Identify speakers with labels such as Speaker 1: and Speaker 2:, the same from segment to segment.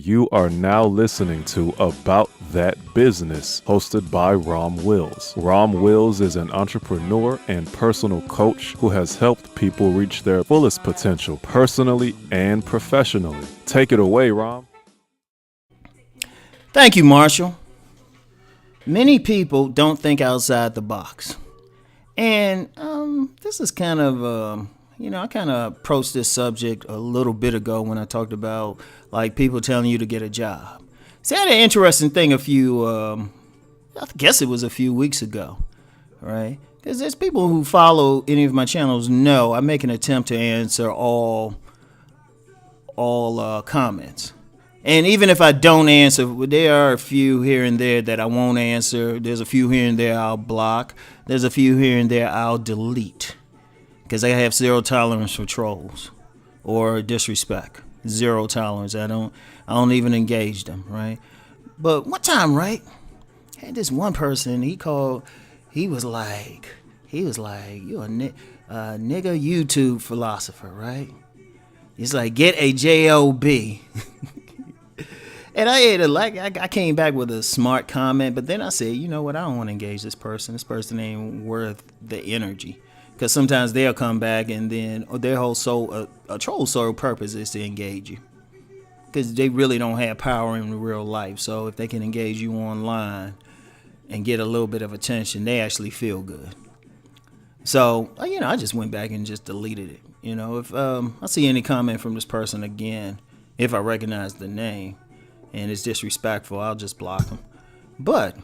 Speaker 1: You are now listening to About That Business, hosted by Rom Wills. Rom Wills is an entrepreneur and personal coach who has helped people reach their fullest potential personally and professionally. Take it away, Rom.
Speaker 2: Thank you, Marshall. Many people don't think outside the box. And this is kind of, I kind of approached this subject a little bit ago when I talked about, like, people telling you to get a job. See, I had an interesting thing I guess it was a few weeks ago, right? Because there's people who follow any of my channels know I make an attempt to answer all comments. And even if I don't answer, there are a few here and there that I won't answer. There's a few here and there I'll block. There's a few here and there I'll delete. Because I have zero tolerance for trolls or disrespect. Zero tolerance. I don't even engage them, right? But one time, right, I had this one person, he was like, you're a nigga YouTube philosopher, right? He's like, get a job. And I came back with a smart comment, but then I said, you know what, I don't want to engage this person. This person ain't worth the energy. Because sometimes they'll come back and then their whole a troll's sole purpose is to engage you. Because they really don't have power in real life. So if they can engage you online and get a little bit of attention, they actually feel good. So, I just went back and just deleted it. If I see any comment from this person again, if I recognize the name and it's disrespectful, I'll just block them. But,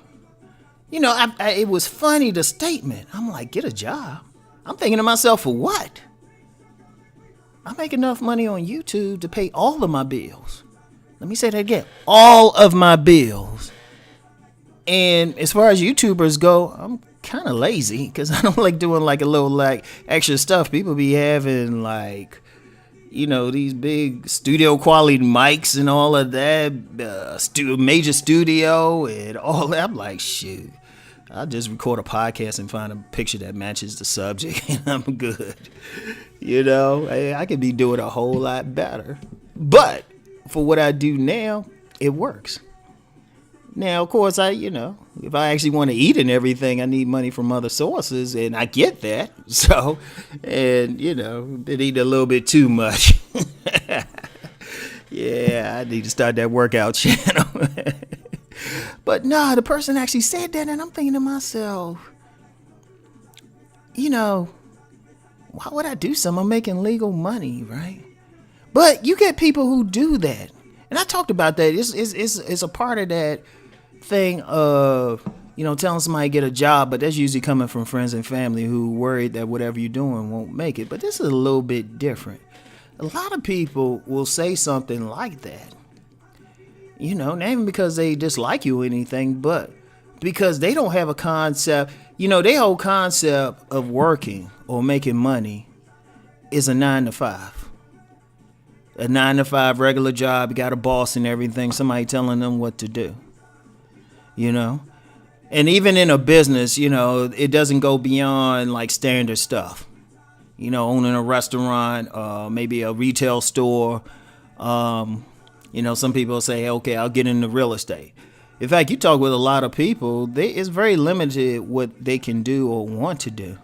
Speaker 2: it was funny, the statement. I'm like, get a job. I'm thinking to myself, for what? I make enough money on YouTube to pay all of my bills. Let me say that again. All of my bills. And as far as YouTubers go, I'm kind of lazy because I don't like doing like a little extra stuff. People be having these big studio quality mics and all of that, major studio and all that. I'm like, shoot. I'll just record a podcast and find a picture that matches the subject and I'm good. I could be doing a whole lot better. But for what I do now, it works. Now, of course, if I actually want to eat and everything, I need money from other sources and I get that. So, been eating a little bit too much. Yeah, I need to start that workout channel. But no, the person actually said that, and I'm thinking to myself, why would I do something? I'm making legal money, right? But you get people who do that, and I talked about that. It's a part of that thing of telling somebody to get a job, but that's usually coming from friends and family who worried that whatever you're doing won't make it. But this is a little bit different. A lot of people will say something like that. Not even because they dislike you or anything, but because they don't have a concept. Their whole concept of working or making money is a 9-to-5. A 9-to-5 regular job, you got a boss and everything, somebody telling them what to do. And even in a business, it doesn't go beyond like standard stuff. Owning a restaurant, maybe a retail store, some people say, okay, I'll get into real estate. In fact, you talk with a lot of people, it's very limited what they can do or want to do.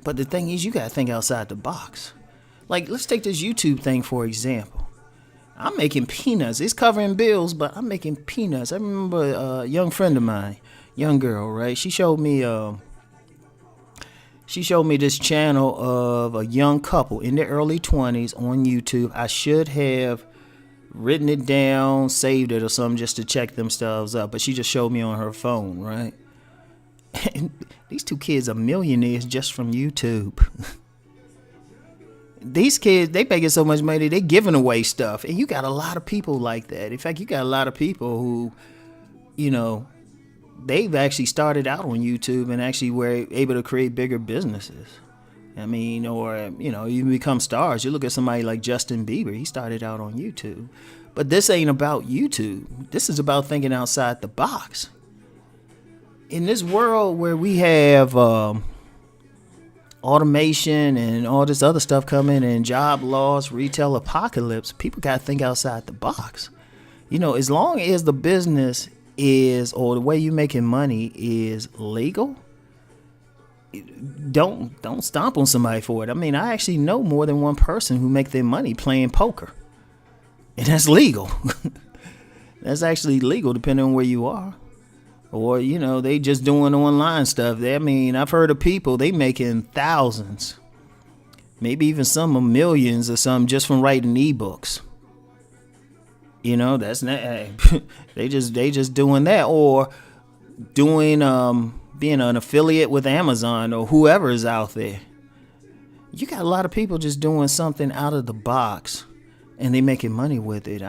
Speaker 2: But the thing is, you got to think outside the box. Like, let's take this YouTube thing, for example. I'm making peanuts. It's covering bills, but I'm making peanuts. I remember a young friend of mine, young girl, right? She showed me this channel of a young couple in their early 20s on YouTube. I should have written it down, saved it or something just to check themselves up. But she just showed me on her phone, right? And these two kids are millionaires just from YouTube. These kids, they making so much money, they giving away stuff. And you got a lot of people like that. In fact, you got a lot of people who, they've actually started out on YouTube and actually were able to create bigger businesses. Even become stars. You look at somebody like Justin Bieber, he started out on YouTube. But this ain't about YouTube. This is about thinking outside the box. In this world where we have automation and all this other stuff coming and job loss, retail apocalypse, people got to think outside the box. As long as the business is, or the way you making money is legal, don't stomp on somebody for it. I mean, I actually know more than one person who make their money playing poker, and that's legal. That's actually legal depending on where you are. Or, they just doing online stuff. I've heard of people, they making thousands, maybe even some of millions or something just from writing ebooks. That's not, they just doing that, or doing being an affiliate with Amazon or whoever is out there. You got a lot of people just doing something out of the box and they making money with it.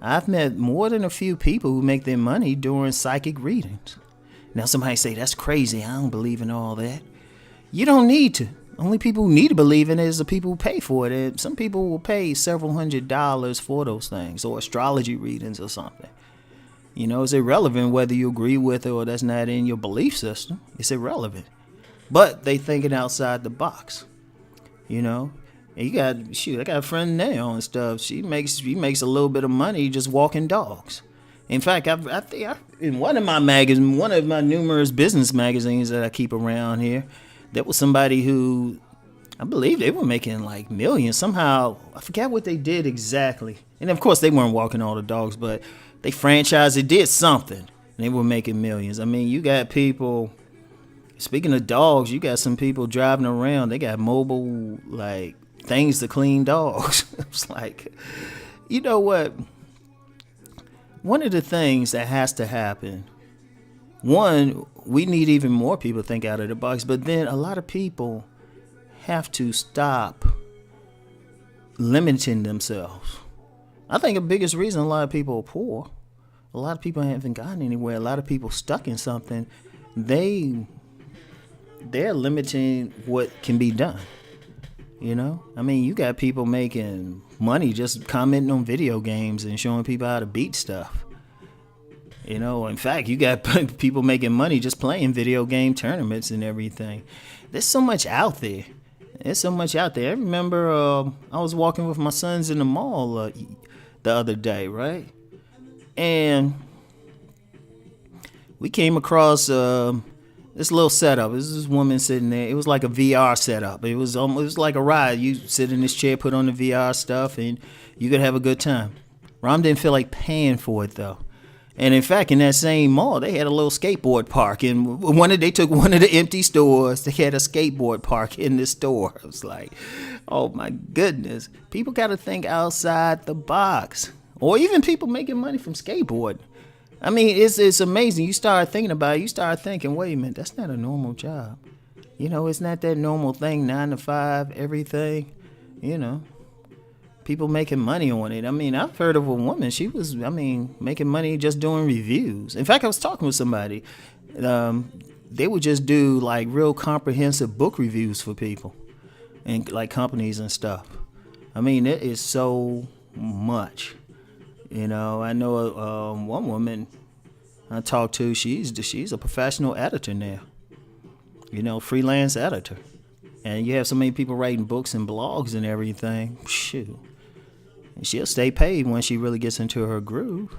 Speaker 2: I've met more than a few people who make their money during psychic readings. Now somebody say that's crazy. I don't believe in all that. You don't need to. Only people who need to believe in it is the people who pay for it. And some people will pay several $100s for those things, or astrology readings or something. It's irrelevant whether you agree with it or that's not in your belief system. It's irrelevant. But they thinking outside the box. And I got a friend now and stuff. She makes a little bit of money just walking dogs. In fact, I think in one of my numerous business magazines that I keep around here, there was somebody who, I believe they were making like millions. Somehow, I forget what they did exactly. And of course, they weren't walking all the dogs, but they franchised, it did something. And they were making millions. I mean, you got people, speaking of dogs, you got some people driving around. They got mobile, like, things to clean dogs. It's like, you know what? One of the things that has to happen, one, we need even more people to think out of the box, but then a lot of people have to stop limiting themselves. I think the biggest reason a lot of people are poor, a lot of people haven't gotten anywhere, a lot of people stuck in something, they're limiting what can be done. You got people making money just commenting on video games and showing people how to beat stuff. In fact, you got people making money just playing video game tournaments and everything. There's so much out there. I remember I was walking with my sons in the mall the other day, right? And we came across this little setup. This is this woman sitting there. It was like a VR setup. It was like a ride. You sit in this chair, put on the VR stuff, and you could have a good time. Rom didn't feel like paying for it though. And in fact, in that same mall, they had a little skateboard park. And they took one of the empty stores. They had a skateboard park in the store. I was like, oh my goodness. People got to think outside the box. Or even people making money from skateboarding. I mean, it's amazing. You start thinking about it. You start thinking, wait a minute, that's not a normal job. It's not that normal thing, 9 to 5, everything. People making money on it. I mean, I've heard of a woman. She was, making money just doing reviews. In fact, I was talking with somebody. They would just do like real comprehensive book reviews for people and like companies and stuff. I mean, it is so much. I know one woman I talked to. She's a professional editor now. Freelance editor. And you have so many people writing books and blogs and everything. Shoot. And she'll stay paid when she really gets into her groove.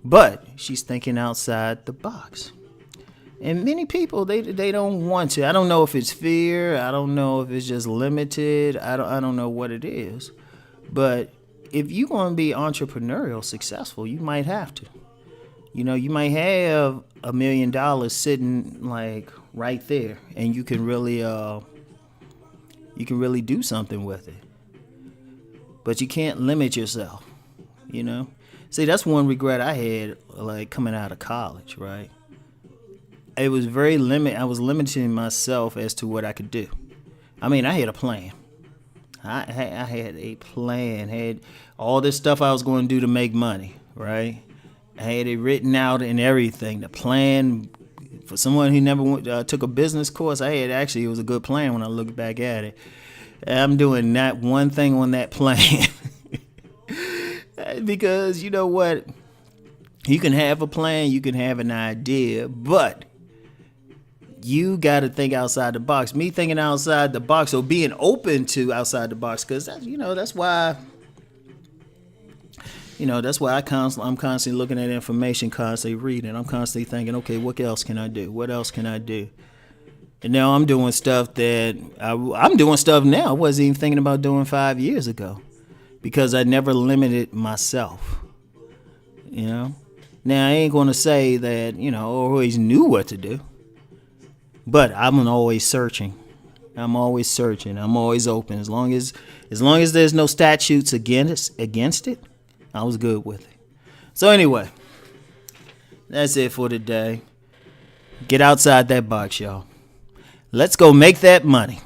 Speaker 2: But she's thinking outside the box. And many people, they don't want to. I don't know if it's fear. I don't know if it's just limited. I don't know what it is. But if you're going to be entrepreneurial successful, you might have to. You might have $1 million sitting like right there, and you can really do something with it. But you can't limit yourself. See, that's one regret I had, like coming out of college, right? It was I was limiting myself as to what I could do. I had a plan. I had a plan, had all this stuff I was going to do to make money, right? I had it written out and everything. The plan, for someone who never took a business course, it was a good plan when I look back at it. I'm doing not one thing on that plan. Because you know what? You can have a plan, you can have an idea, but you got to think outside the box. Me thinking outside the box, or being open to outside the box, because that's why That's why I'm constantly looking at information, constantly reading. I'm constantly thinking, okay, what else can I do? What else can I do? And now I'm doing stuff that I'm doing stuff now I wasn't even thinking about doing 5 years ago, because I never limited myself. You know. Now I ain't gonna say that I always knew what to do, but I'm always searching. I'm always searching. I'm always open. As long as there's no statutes against it, I was good with it. So anyway, that's it for today. Get outside that box, y'all. Let's go make that money.